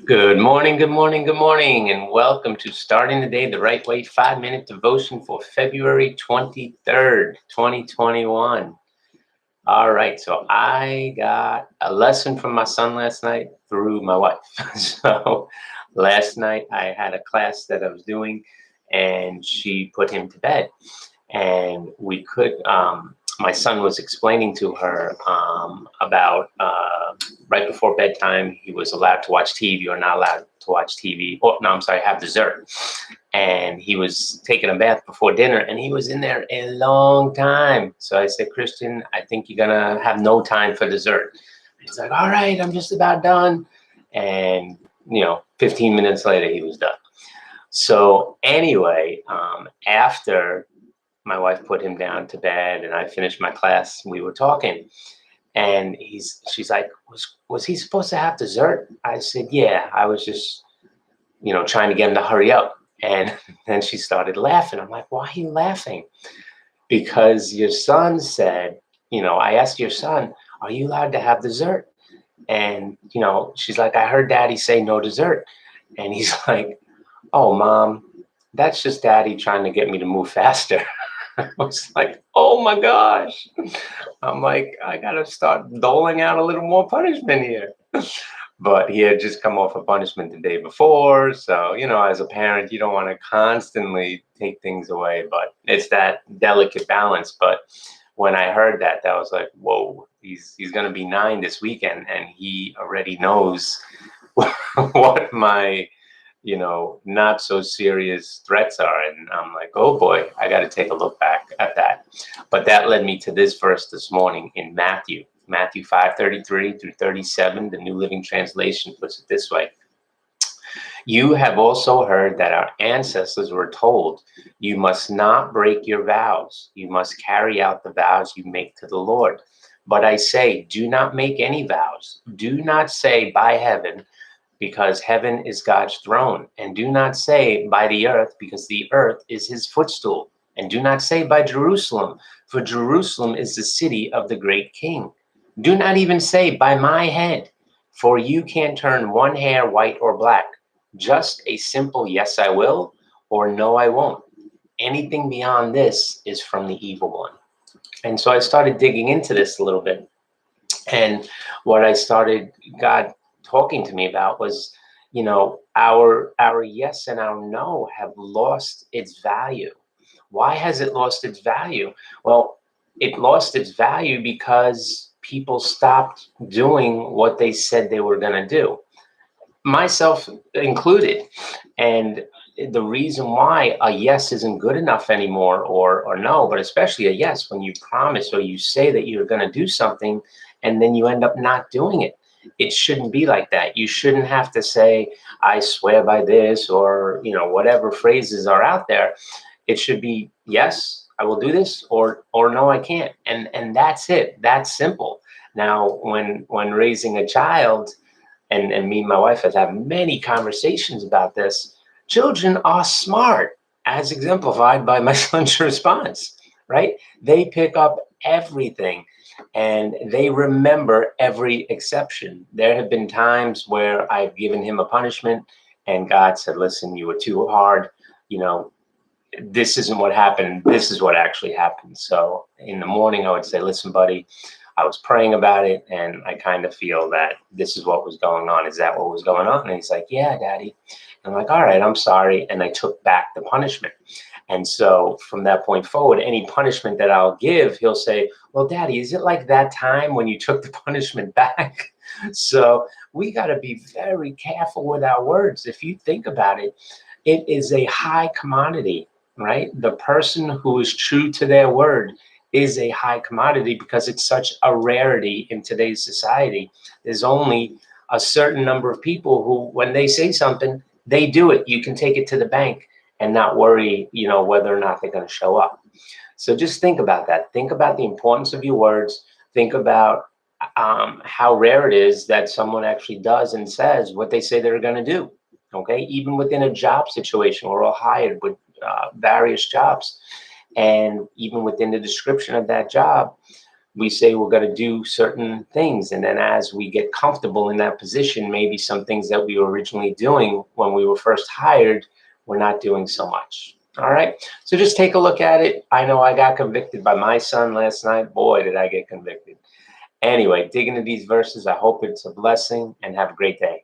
Good morning, good morning, good morning, and welcome to Starting the Day the Right Way 5-minute devotion for February 23rd, 2021. All right, so I got a lesson from my son last night through my wife. So last night I had a class that I was doing, and she put him to bed. And my son was explaining to her about right before bedtime, he was allowed to watch TV or not allowed to watch TV. Oh, no, I'm sorry, have dessert. And he was taking a bath before dinner, and he was in there a long time. So I said, Christian, I think you're going to have no time for dessert. He's like, all right, I'm just about done. And, 15 minutes later, he was done. So anyway, after my wife put him down to bed and I finished my class, we were talking, and she's like, was he supposed to have dessert? I said, yeah, I was just, trying to get him to hurry up. And then she started laughing. I'm like, why are you laughing? Because your son said, I asked your son, are you allowed to have dessert? And, she's like, I heard daddy say no dessert. And he's like, oh, mom, that's just daddy trying to get me to move faster. I was like, oh my gosh. I'm like, I got to start doling out a little more punishment here. But he had just come off a punishment the day before. So, as a parent, you don't want to constantly take things away, but it's that delicate balance. But when I heard that, that was like, whoa, he's going to be 9 this weekend, and he already knows what my not so serious threats are. And I'm like, oh boy, I got to take a look back at that. But that led me to this verse this morning in Matthew 5:33 through 37. The New Living Translation puts it this way. You have also heard that our ancestors were told, you must not break your vows. You must carry out the vows you make to the Lord. But I say, do not make any vows. Do not say by heaven, because heaven is God's throne. And do not say by the earth, because the earth is his footstool. And do not say by Jerusalem, for Jerusalem is the city of the great king. Do not even say by my head, for you can't turn one hair white or black. Just a simple yes, I will, or no, I won't. Anything beyond this is from the evil one. And so I started digging into this a little bit. And what God talking to me about was, our yes and our no have lost its value. Why has it lost its value? Well, it lost its value because people stopped doing what they said they were going to do, myself included. And the reason why a yes isn't good enough anymore, or no, but especially a yes, when you promise or you say that you're going to do something and then you end up not doing it. It shouldn't be like that. You shouldn't have to say, I swear by this, or, whatever phrases are out there. It should be, yes, I will do this, or no, I can't. And that's it. That's simple. Now, when raising a child, and me and my wife have had many conversations about this, children are smart, as exemplified by my son's response, right? They pick up everything, and they remember every exception. There have been times where I've given him a punishment, and God said, listen, you were too hard. This isn't what happened. This is what actually happened. So in the morning, I would say, listen, buddy, I was praying about it, and I kind of feel that this is what was going on. Is that what was going on? And he's like, yeah, daddy. And I'm like, all right, I'm sorry. And I took back the punishment. And so from that point forward, any punishment that I'll give, he'll say, well, daddy, is it like that time when you took the punishment back? So we got to be very careful with our words. If you think about it, it is a high commodity, right? The person who is true to their word is a high commodity because it's such a rarity in today's society. There's only a certain number of people who, when they say something, they do it. You can take it to the bank and not worry, whether or not they're going to show up. So just think about that. Think about the importance of your words. Think about how rare it is that someone actually does and says what they say they're going to do. Okay, even within a job situation, we're all hired with various jobs. And even within the description of that job, we say we're going to do certain things, and then as we get comfortable in that position, maybe some things that we were originally doing when we were first hired, we're not doing so much. All right, so just take a look at it. I know I got convicted by my son last night. Boy, did I get convicted. Anyway, dig into these verses. I hope it's a blessing, and have a great day.